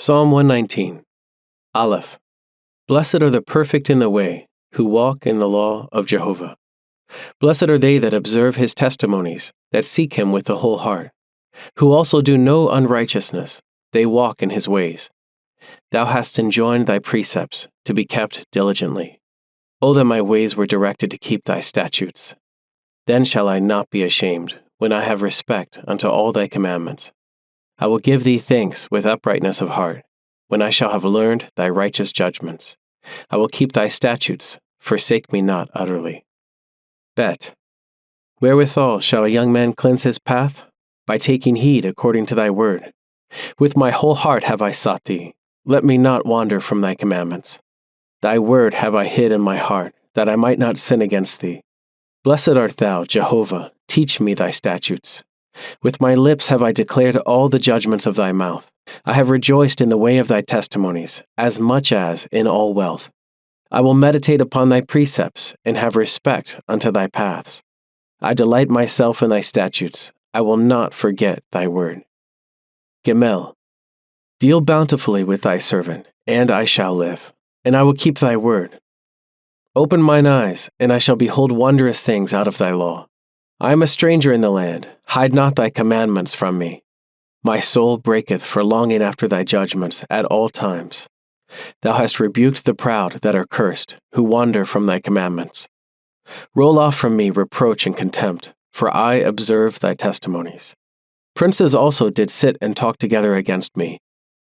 Psalm 119. Aleph. Blessed are the perfect in the way, who walk in the law of Jehovah. Blessed are they that observe his testimonies, that seek him with the whole heart, who also do no unrighteousness, they walk in his ways. Thou hast enjoined thy precepts to be kept diligently. O that my ways were directed to keep thy statutes. Then shall I not be ashamed, when I have respect unto all thy commandments. I will give thee thanks with uprightness of heart, when I shall have learned thy righteous judgments. I will keep thy statutes, forsake me not utterly. Bet. Wherewithal shall a young man cleanse his path? By taking heed according to thy word. With my whole heart have I sought thee. Let me not wander from thy commandments. Thy word have I hid in my heart, that I might not sin against thee. Blessed art thou, Jehovah, teach me thy statutes. With my lips have I declared all the judgments of thy mouth. I have rejoiced in the way of thy testimonies, as much as in all wealth. I will meditate upon thy precepts, and have respect unto thy paths. I delight myself in thy statutes. I will not forget thy word. Gemel. Deal bountifully with thy servant, and I shall live, and I will keep thy word. Open mine eyes, and I shall behold wondrous things out of thy law. I am a stranger in the land, hide not thy commandments from me. My soul breaketh for longing after thy judgments at all times. Thou hast rebuked the proud that are cursed, who wander from thy commandments. Roll off from me reproach and contempt, for I observe thy testimonies. Princes also did sit and talk together against me.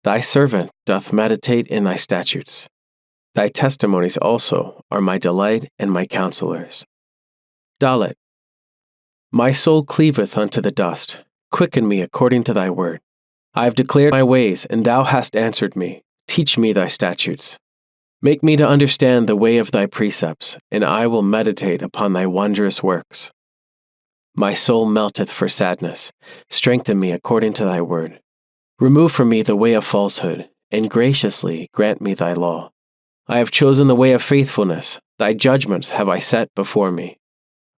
Thy servant doth meditate in thy statutes. Thy testimonies also are my delight and my counselors. Dalet. My soul cleaveth unto the dust. Quicken me according to thy word. I have declared my ways, and thou hast answered me. Teach me thy statutes. Make me to understand the way of thy precepts, and I will meditate upon thy wondrous works. My soul melteth for sadness. Strengthen me according to thy word. Remove from me the way of falsehood, and graciously grant me thy law. I have chosen the way of faithfulness. Thy judgments have I set before me.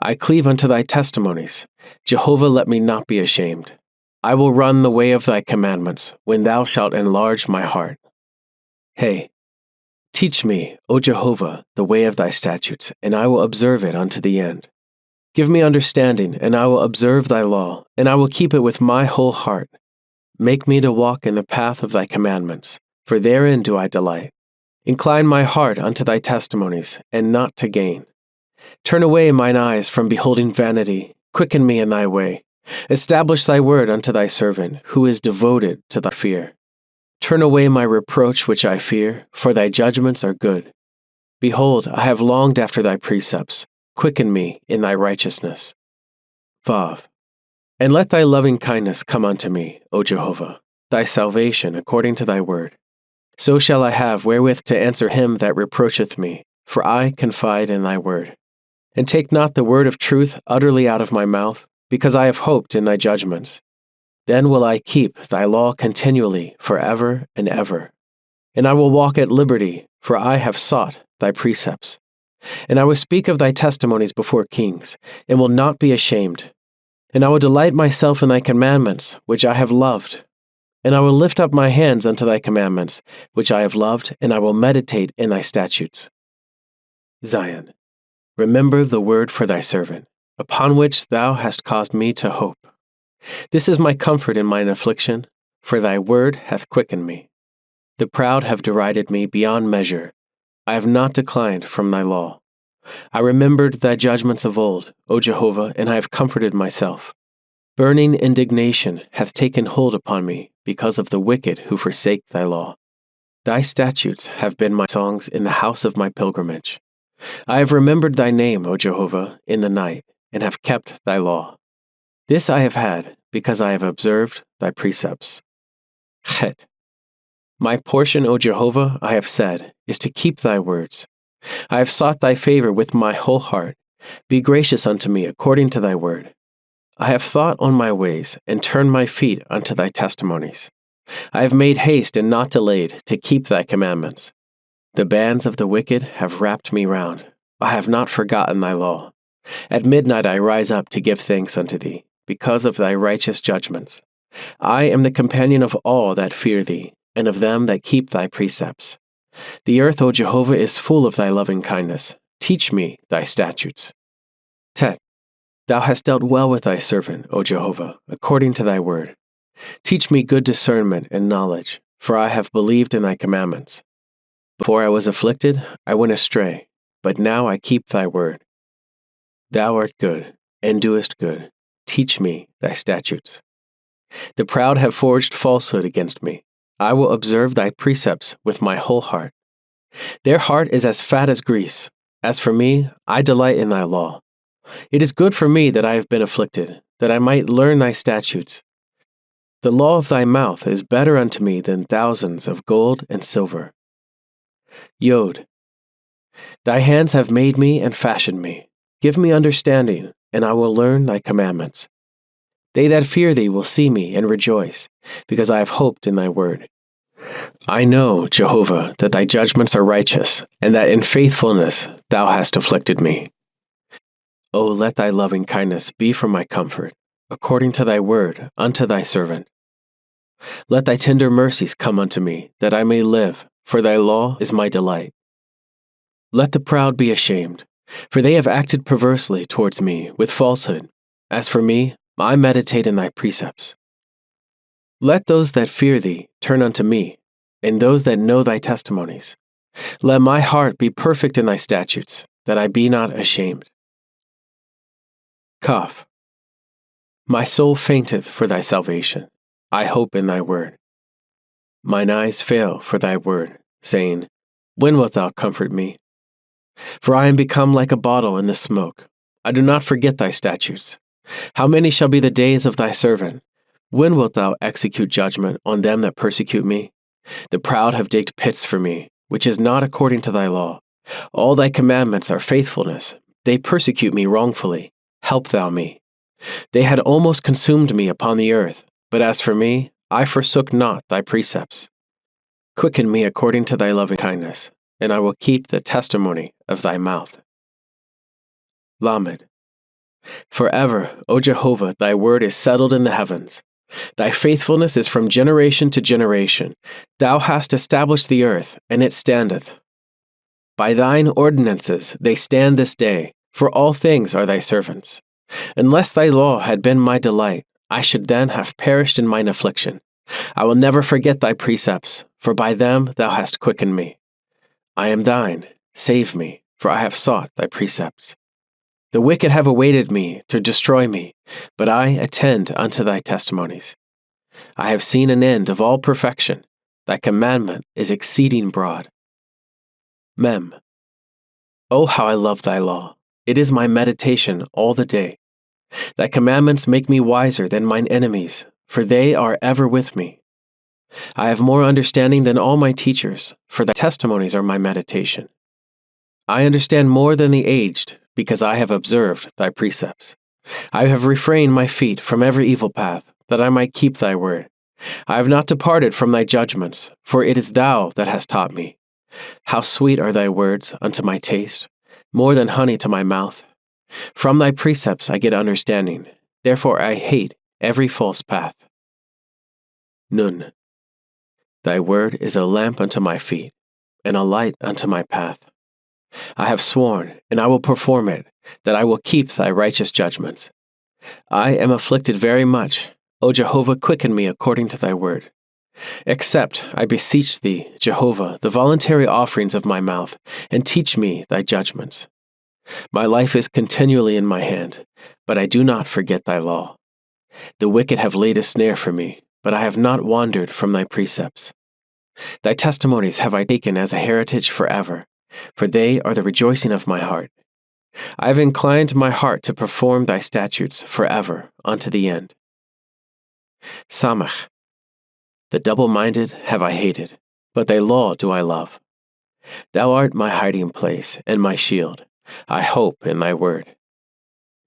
I cleave unto thy testimonies. Jehovah, let me not be ashamed. I will run the way of thy commandments, when thou shalt enlarge my heart. Hey, teach me, O Jehovah, the way of thy statutes, and I will observe it unto the end. Give me understanding, and I will observe thy law, and I will keep it with my whole heart. Make me to walk in the path of thy commandments, for therein do I delight. Incline my heart unto thy testimonies, and not to gain. Turn away mine eyes from beholding vanity. Quicken me in thy way. Establish thy word unto thy servant, who is devoted to thy fear. Turn away my reproach which I fear, for thy judgments are good. Behold, I have longed after thy precepts. Quicken me in thy righteousness. Vav. And let thy loving kindness come unto me, O Jehovah, thy salvation according to thy word. So shall I have wherewith to answer him that reproacheth me, for I confide in thy word. And take not the word of truth utterly out of my mouth, because I have hoped in thy judgments. Then will I keep thy law continually forever and ever. And I will walk at liberty, for I have sought thy precepts. And I will speak of thy testimonies before kings, and will not be ashamed. And I will delight myself in thy commandments, which I have loved. And I will lift up my hands unto thy commandments, which I have loved, and I will meditate in thy statutes. Zion. Remember the word for thy servant, upon which thou hast caused me to hope. This is my comfort in mine affliction, for thy word hath quickened me. The proud have derided me beyond measure. I have not declined from thy law. I remembered thy judgments of old, O Jehovah, and I have comforted myself. Burning indignation hath taken hold upon me because of the wicked who forsake thy law. Thy statutes have been my songs in the house of my pilgrimage. I have remembered thy name, O Jehovah, in the night, and have kept thy law. This I have had, because I have observed thy precepts. Chet. My portion, O Jehovah, I have said, is to keep thy words. I have sought thy favor with my whole heart. Be gracious unto me according to thy word. I have thought on my ways, and turned my feet unto thy testimonies. I have made haste and not delayed to keep thy commandments. The bands of the wicked have wrapped me round. I have not forgotten thy law. At midnight I rise up to give thanks unto thee, because of thy righteous judgments. I am the companion of all that fear thee, and of them that keep thy precepts. The earth, O Jehovah, is full of thy loving kindness. Teach me thy statutes. Tet. Thou hast dealt well with thy servant, O Jehovah, according to thy word. Teach me good discernment and knowledge, for I have believed in thy commandments. Before I was afflicted, I went astray, but now I keep thy word. Thou art good, and doest good. Teach me thy statutes. The proud have forged falsehood against me. I will observe thy precepts with my whole heart. Their heart is as fat as grease. As for me, I delight in thy law. It is good for me that I have been afflicted, that I might learn thy statutes. The law of thy mouth is better unto me than thousands of gold and silver. Yod. Thy hands have made me and fashioned me. Give me understanding, and I will learn thy commandments. They that fear thee will see me and rejoice, because I have hoped in thy word. I know, Jehovah, that thy judgments are righteous, and that in faithfulness thou hast afflicted me. O let thy loving kindness be for my comfort, according to thy word unto thy servant. Let thy tender mercies come unto me, that I may live, for thy law is my delight. Let the proud be ashamed, for they have acted perversely towards me with falsehood. As for me, I meditate in thy precepts. Let those that fear thee turn unto me, and those that know thy testimonies. Let my heart be perfect in thy statutes, that I be not ashamed. Kaf. My soul fainteth for thy salvation. I hope in thy word. Mine eyes fail for thy word, saying, When wilt thou comfort me? For I am become like a bottle in the smoke. I do not forget thy statutes. How many shall be the days of thy servant? When wilt thou execute judgment on them that persecute me? The proud have digged pits for me, which is not according to thy law. All thy commandments are faithfulness. They persecute me wrongfully. Help thou me. They had almost consumed me upon the earth, but as for me, I forsook not thy precepts. Quicken me according to thy loving kindness, and I will keep the testimony of thy mouth. Lamed. Forever, O Jehovah, thy word is settled in the heavens. Thy faithfulness is from generation to generation. Thou hast established the earth, and it standeth. By thine ordinances they stand this day, for all things are thy servants. Unless thy law had been my delight, I should then have perished in mine affliction. I will never forget thy precepts, for by them thou hast quickened me. I am thine, save me, for I have sought thy precepts. The wicked have awaited me to destroy me, but I attend unto thy testimonies. I have seen an end of all perfection. Thy commandment is exceeding broad. Mem. Oh, how I love thy law! It is my meditation all the day. Thy commandments make me wiser than mine enemies, for they are ever with me. I have more understanding than all my teachers, for thy testimonies are my meditation. I understand more than the aged, because I have observed thy precepts. I have refrained my feet from every evil path, that I might keep thy word. I have not departed from thy judgments, for it is thou that hast taught me. How sweet are thy words unto my taste, more than honey to my mouth. From thy precepts I get understanding, therefore I hate every false path. Nun. Thy word is a lamp unto my feet, and a light unto my path. I have sworn, and I will perform it, that I will keep thy righteous judgments. I am afflicted very much. O Jehovah, quicken me according to thy word. Accept, I beseech thee, Jehovah, the voluntary offerings of my mouth, and teach me thy judgments. My life is continually in my hand, but I do not forget thy law. The wicked have laid a snare for me, but I have not wandered from thy precepts. Thy testimonies have I taken as a heritage forever, for they are the rejoicing of my heart. I have inclined my heart to perform thy statutes forever unto the end. Samach. The double-minded have I hated, but thy law do I love. Thou art my hiding place and my shield. I hope in thy word.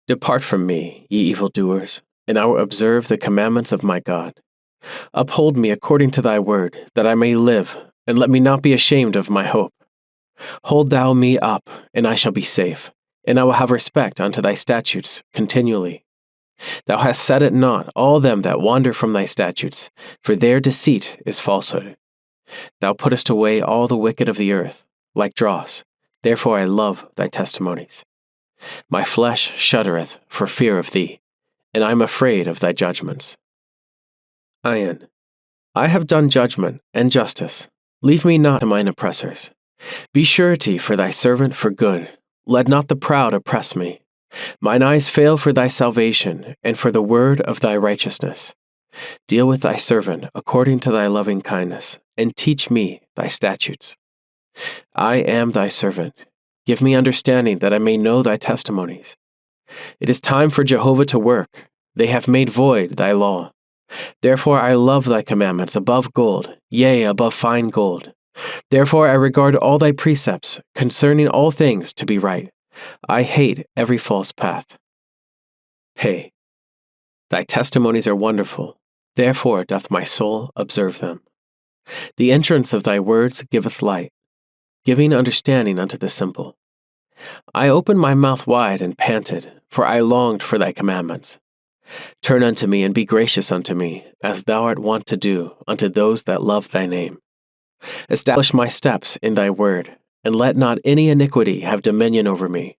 Depart from me, ye evildoers, and I will observe the commandments of my God. Uphold me according to thy word, that I may live, and let me not be ashamed of my hope. Hold thou me up, and I shall be safe, and I will have respect unto thy statutes continually. Thou hast set at naught all them that wander from thy statutes, for their deceit is falsehood. Thou puttest away all the wicked of the earth, like dross. Therefore I love thy testimonies. My flesh shuddereth for fear of thee, and I am afraid of thy judgments. Ayin. I have done judgment and justice. Leave me not to mine oppressors. Be surety for thy servant for good. Let not the proud oppress me. Mine eyes fail for thy salvation, and for the word of thy righteousness. Deal with thy servant according to thy loving kindness, and teach me thy statutes. I am thy servant. Give me understanding that I may know thy testimonies. It is time for Jehovah to work. They have made void thy law. Therefore I love thy commandments above gold, yea, above fine gold. Therefore I regard all thy precepts concerning all things to be right. I hate every false path. Pay. Thy testimonies are wonderful. Therefore doth my soul observe them. The entrance of thy words giveth light, giving understanding unto the simple. I opened my mouth wide and panted, for I longed for thy commandments. Turn unto me and be gracious unto me, as thou art wont to do unto those that love thy name. Establish my steps in thy word, and let not any iniquity have dominion over me.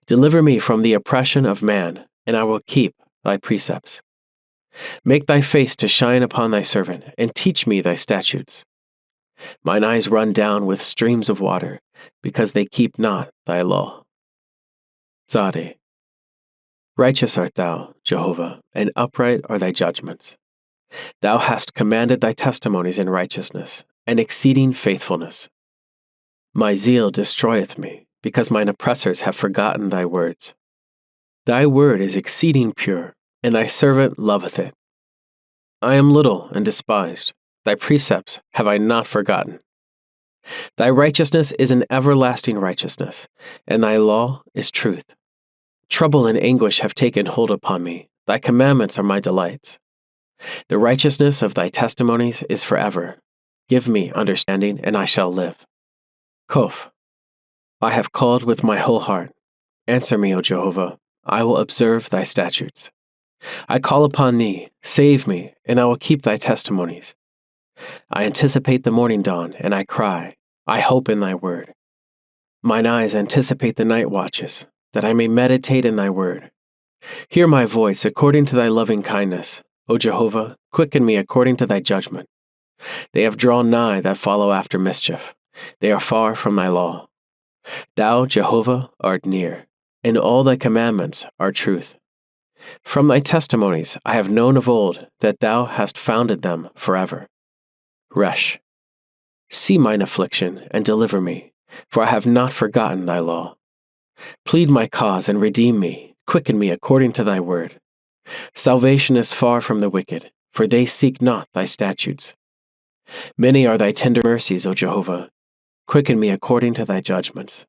Deliver me from the oppression of man, and I will keep thy precepts. Make thy face to shine upon thy servant, and teach me thy statutes. Mine eyes run down with streams of water, because they keep not thy law. Zadeh. Righteous art thou, Jehovah, and upright are thy judgments. Thou hast commanded thy testimonies in righteousness, and exceeding faithfulness. My zeal destroyeth me, because mine oppressors have forgotten thy words. Thy word is exceeding pure, and thy servant loveth it. I am little and despised. Thy precepts have I not forgotten. Thy righteousness is an everlasting righteousness, and thy law is truth. Trouble and anguish have taken hold upon me. Thy commandments are my delights. The righteousness of thy testimonies is forever. Give me understanding, and I shall live. Kof. I have called with my whole heart. Answer me, O Jehovah. I will observe thy statutes. I call upon thee. Save me, and I will keep thy testimonies. I anticipate the morning dawn, and I cry. I hope in thy word. Mine eyes anticipate the night watches, that I may meditate in thy word. Hear my voice according to thy loving kindness. O Jehovah, quicken me according to thy judgment. They have drawn nigh that follow after mischief. They are far from thy law. Thou, Jehovah, art near, and all thy commandments are truth. From thy testimonies I have known of old that thou hast founded them forever. Resh. See mine affliction and deliver me, for I have not forgotten thy law. Plead my cause and redeem me. Quicken me according to thy word. Salvation is far from the wicked, for they seek not thy statutes. Many are thy tender mercies, O Jehovah. Quicken me according to thy judgments.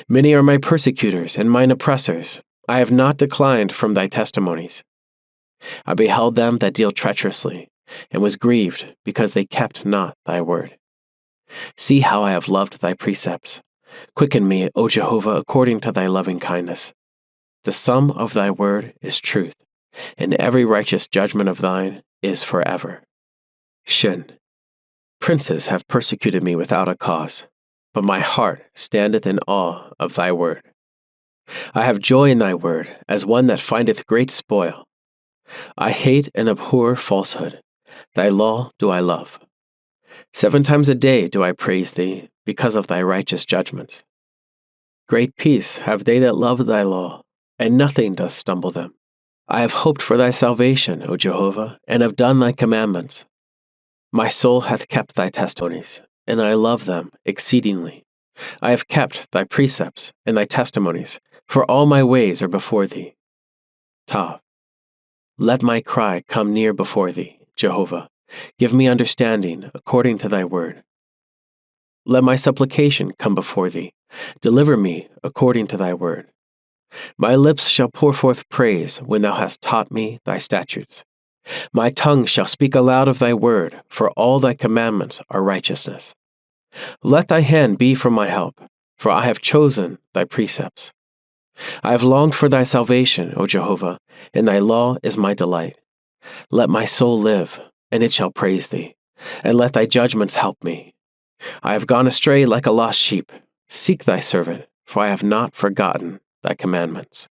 Many are my persecutors and mine oppressors. I have not declined from thy testimonies. I beheld them that deal treacherously, and was grieved because they kept not thy word. See how I have loved thy precepts. Quicken me, O Jehovah, according to thy loving kindness. The sum of thy word is truth, and every righteous judgment of thine is forever. Shin. Princes have persecuted me without a cause, but my heart standeth in awe of thy word. I have joy in thy word, as one that findeth great spoil. I hate and abhor falsehood. Thy law do I love. 7 times a day do I praise thee, because of thy righteous judgments. Great peace have they that love thy law, and nothing doth stumble them. I have hoped for thy salvation, O Jehovah, and have done thy commandments. My soul hath kept thy testimonies, and I love them exceedingly. I have kept thy precepts and thy testimonies, for all my ways are before thee. Tav. Let my cry come near before thee, Jehovah. Give me understanding according to thy word. Let my supplication come before thee. Deliver me according to thy word. My lips shall pour forth praise when thou hast taught me thy statutes. My tongue shall speak aloud of thy word, for all thy commandments are righteousness. Let thy hand be for my help, for I have chosen thy precepts. I have longed for thy salvation, O Jehovah, and thy law is my delight. Let my soul live, and it shall praise thee. and let thy judgments help me. I have gone astray like a lost sheep. Seek thy servant, for I have not forgotten thy commandments.